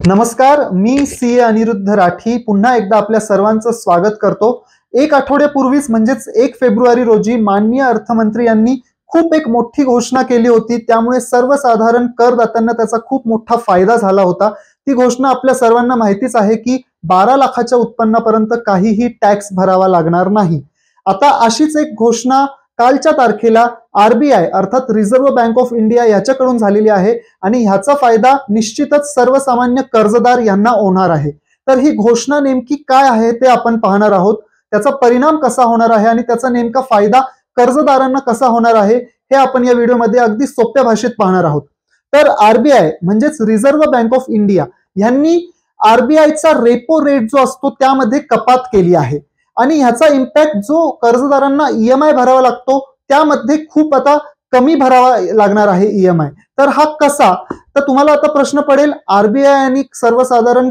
नमस्कार, मी सीए अनिरुद्ध राठी पुन्हा एकदा आपल्या सर्वांचं स्वागत करतो। एक आठवड्यापूर्वीच म्हणजेच 1 फेब्रुवारी रोजी माननीय अर्थमंत्री यांनी खूप एक मोठी घोषणा केली होती, त्यामुळे सर्वसाधारण करदात्यांना त्याचा खूप मोठा फायदा झाला होता। ती घोषणा आपल्या सर्वांना माहितीच आहे की 12 लाखाच्या उत्पन्नापर्यंत काहीही टॅक्स भरावा लागणार नाही। आता अशीच एक घोषणा कालच्या तारखेला आरबीआय अर्थात रिझर्व्ह बँक ऑफ इंडिया याच्याकडून झालेली आहे आणि ह्याचा फायदा निश्चितच सर्वसामान्य कर्जदार यांना होणार आहे। तर ही घोषणा नेमकी काय आहे ते आपण पाहणार आहोत, त्याचा परिणाम कसा होणार आहे आणि त्याचा नेमका फायदा कर्जदारांना कसा होणार आहे हे आपण या व्हिडिओमध्ये अगदी सोप्या भाषेत पाहणार आहोत। तर आरबीआय म्हणजेच रिझर्व्ह बँक ऑफ इंडिया यांनी आरबीआयचा रेपो रेट जो असतो त्यामध्ये कपात केली आहे आणि ह्याचा इम्पॅक्ट जो कर्जदारांना ईएमआय भरावा लागतो त्यामध्ये खूप आता कमी भरावा लागणार आहे ईएमआय। तर हा कसा, तर तुम्हाला आता प्रश्न पडेल आरबीआय आणि सर्वसाधारण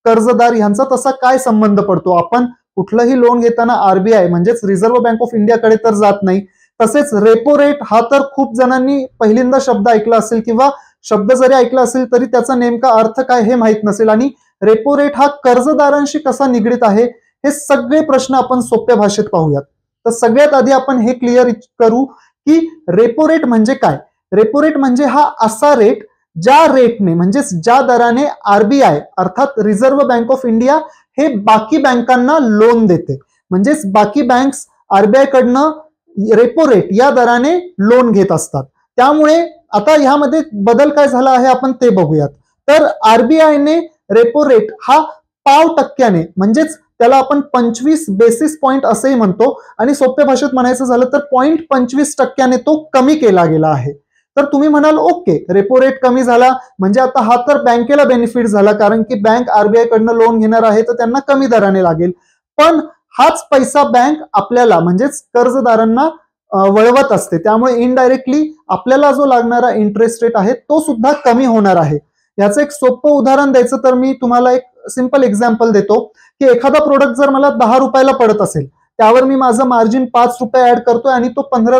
कर्जदार यांचा तसा काय संबंध पडतो। आपण कुठलंही लोन घेताना आरबीआय म्हणजेच रिझर्व्ह बँक ऑफ इंडियाकडे तर जात नाही। तसेच रेपो रेट हा तर खूप जणांनी पहिल्यांदा शब्द ऐकला असेल किंवा शब्द जरी ऐकला असेल तरी त्याचा नेमका अर्थ काय हे माहित नसेल आणि रेपो रेट हा कर्जदारांशी कसा निगडित आहे हे सगळे प्रश्न आपण सोप्या भाषेत पाहूयात। तर सगळ्यात आधी आपण हे क्लिअर करू की रेपो रेट म्हणजे काय। रेपो रेट म्हणजे हा असा रेट ज्या रेटने म्हणजेच ज्या दराने आरबीआय अर्थात रिझर्व्ह बँक ऑफ इंडिया हे बाकी बँकांना लोन देते, म्हणजेच बाकी बँक्स आरबीआय कडनं रेपो रेट या दराने लोन घेत असतात। त्यामुळे आता ह्यामध्ये बदल काय झाला आहे आपण ते बघूयात। तर आरबीआयने रेपो रेट हा 0.5% म्हणजेच त्याला आपण 25 बेसिस पॉइंट असेही म्हणतो आणि सोप्या भाषेत म्हणायचं झालं तर 0.25% तो कमी केला गेला आहे। तर तुम्ही म्हणाल ओके, रेपो रेट कमी झाला म्हणजे आता हा तर बँकेला बेनिफिट झाला, कारण की बँक आरबीआय कडनं लोन घेणार आहे तर त्यांना कमी दराने लागेल, पण हाच पैसा बँक आपल्याला म्हणजेच कर्जदारांना वळवत असते, त्यामुळे इनडायरेक्टली आपल्याला जो लागणारा इंटरेस्ट रेट आहे तो सुद्धा कमी होणार आहे। याचं एक सोपं उदाहरण द्यायचं तर मी तुम्हाला एक सिंपल एक्झाम्पल देतो की एखादा प्रोडक्ट जर मला 10 रुपयाला पडत असेल त्यावर मी माझं मार्जिन 5 रुपये ऍड करतोय आणि तो 15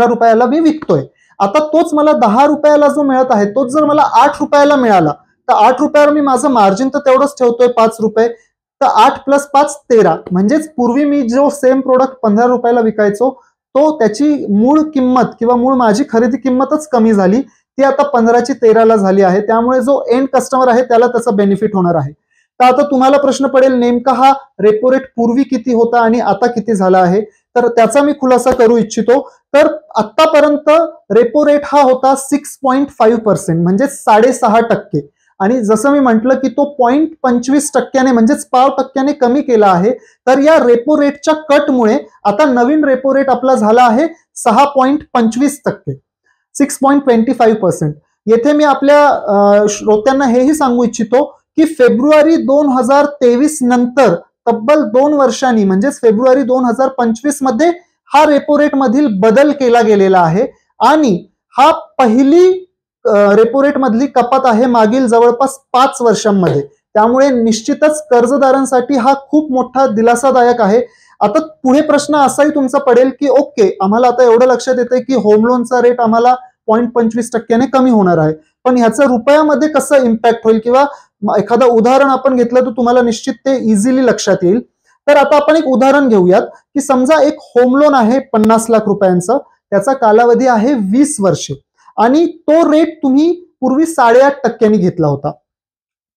रुपयाला मी विकतोय। आता तोच मला 10 रुपयाला जो मिळत आहे तोच जर मला 8 रुपयाला मिळाला तर 8 रुपयावर मी माझं मार्जिन तर तेवढंच ठेवतोय 5 रुपये, तर 8 + 5 13, म्हणजेच पूर्वी मी जो सेम प्रोडक्ट 15 रुपयाला विकायचो तो त्याची मूळ किंमत किंवा मूळ माझी खरेदी किंमतच कमी झाली, ती आता 15 ची 13 झाली आहे। त्यामुळे जो एंड कस्टमर आहे त्याला त्याचा बेनिफिट होणार आहे। तर आता तुम्हाला प्रश्न पडेल नेमका हा रेपो रेट पूर्वी किती होता आणि आता किती झाला आहे, तर त्याचा मी खुलासा करू इच्छितो। तर आतापर्यंत रेपो रेट हा होता 6.5% म्हणजे 6.5%, आणि जसं मी म्हटलं की तो 0.25% म्हणजेच 0.5% कमी केला आहे। तर या रेपो रेटच्या कटमुळे आता नवीन रेपो रेट आपला झाला आहे 6.25%, 6.25%। येथे मी आपल्या श्रोत्यांना हेही सांगू इच्छितो की फेब्रुवारी 2023 नंतर तब्बल 2 वर्षांनी म्हणजेच फेब्रुवारी 2025 मध्ये हा रेपो रेट मधील बदल केला गेलेला आहे आणि हा पहिली रेपो रेट मधली कपात आहे मागील जवळपास 5 वर्षांमध्ये। त्यामुळे निश्चितच कर्जदारांसाठी हा खूप मोठा दिलासादायक आहे। आता पुढे प्रश्न असाही तुमचा पडेल की ओके, आम्हाला आता एवढं लक्षात येतंय की होम लोनचा रेट आम्हाला 0.25% कमी होणार आहे, पण ह्याचं रुपयामध्ये कसं इम्पॅक्ट होईल किंवा एखादं उदाहरण आपण घेतलं तर तुम्हाला निश्चित ते इझिली लक्षात येईल। तर आता आपण एक उदाहरण घेऊयात की समजा एक होम लोन आहे 50 लाख रुपयांचं, त्याचा कालावधी आहे 20 वर्षे आणि तो रेट तुम्ही पूर्वी 8.5% घेतला होता,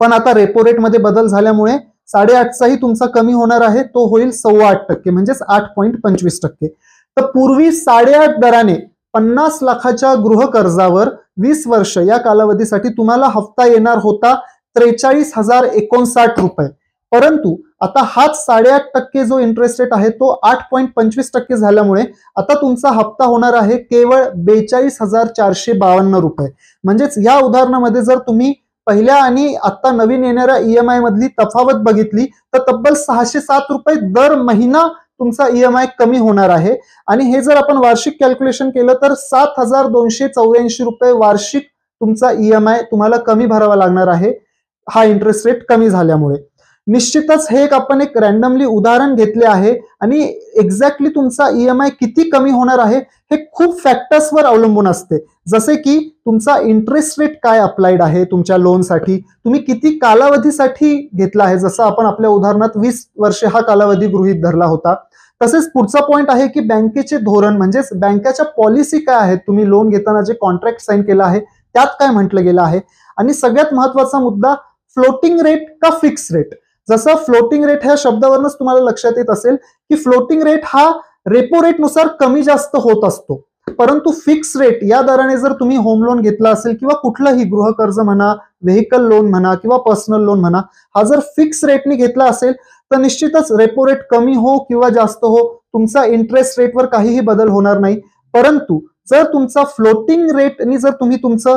पण आता रेपो रेट मध्ये बदल झाल्यामुळे 8.5चाही तुमचा कमी होणार आहे, तो होईल 8.25% म्हणजेच 8.25%। तर पूर्वी 8.5 दराने 50 लाखाच्या गृहकर्जावर 20 वर्ष या कालावधीसाठी तुम्हाला हप्ता येणार होता 43,059 रुपये, परंतु आता हाच 8.5% जो इंटरेस्ट रेट आहे तो 8.25% झाल्यामुळे आता तुमचा हप्ता होणार आहे केवळ 42,452 रुपये। म्हणजेच या उदाहरणामध्ये जर तुम्ही पहिल्या आणि आता नवीन येणाऱ्या ईएमआय मधली तफावत बघितली तर तब्बल 607 रुपये दर महिना तुमचा ईएमआय कमी होणार आहे आणि हे जर आपण वार्षिक कॅल्क्युलेशन केलं तर 7,284 रुपये वार्षिक तुमचा ईएमआय तुम्हाला कमी भरावा लागणार आहे हा इंटरेस्ट रेट कमी झाल्यामुळे। निश्चितच हे आपण एक रॅन्डमली उदाहरण घेतले आहे आणि एक्झॅक्टली तुमचा ईएमआय किती कमी होणार आहे हे खूप फॅक्टर्सवर अवलंबून असते. जसे की तुमचा इंटरेस्ट रेट काय अप्लाइड आहे तुमच्या लोनसाठी, तुम्ही किती कालावधीसाठी घेतला आहे, जसं आपण आपल्या उदाहरणात 20 वर्षे हा कालावधी गृहीत धरला होता. तसेच पुढचा पॉइंट आहे की बँकेचे धोरण म्हणजेच बँकेच्या पॉलिसी काय आहेत, तुम्ही लोन घेताना जे कॉन्ट्रॅक्ट साईन केलं आहे त्यात काय म्हटलं गेलं आहे. आणि सगळ्यात महत्वाचा मुद्दा फ्लोटिंग रेट का फिक्स रेट. जसं फ्लोटिंग रेट ह्या शब्दावरूनच तुम्हाला लक्षात येत असेल की फ्लोटिंग रेट हा रेपो रेट नुसार कमी जास्त होत असतो, परंतु फिक्स रेट या दराने जर तुम्ही होम लोन घेतला असेल किंवा कुठलंही गृहकर्ज म्हणा, व्हेकल लोन म्हणा किंवा पर्सनल लोन म्हणा, हा जर फिक्स रेटने घेतला असेल तर निश्चितच रेपो रेट कमी हो किंवा जास्त हो, तुमचा इंटरेस्ट रेटवर काहीही बदल होणार नाही. परंतु जर तुमचा फ्लोटिंग रेटनी जर तुम्ही तुमचं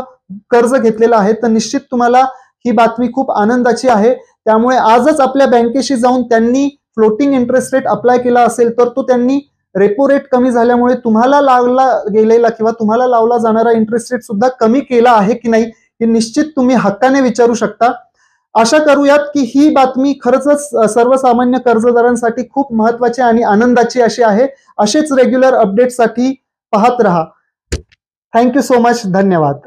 कर्ज घेतलेलं आहे तर निश्चित तुम्हाला ही बातमी खूप आनंदाची आहे. त्यामुळे आजच आपल्या बँकेशी जाऊन त्यांनी फ्लोटिंग इंटरेस्ट रेट अप्लाय केला असेल तर तो त्यांनी रेपो रेट कमी झाल्यामुळे तुम्हाला लावला गेलेला किंवा तुम्हाला लावला जाणारा इंटरेस्ट रेट सुद्धा कमी केला आहे की नाही हे निश्चित तुम्ही हक्काने विचारू शकता. आशा करूयात की ही बातमी खरंच सर्वसामान्य कर्जदारांसाठी खूप महत्वाची आणि आनंदाची अशी आहे. असेच रेग्युलर अपडेटसाठी पाहत रहा. Thank you so much. धन्यवाद.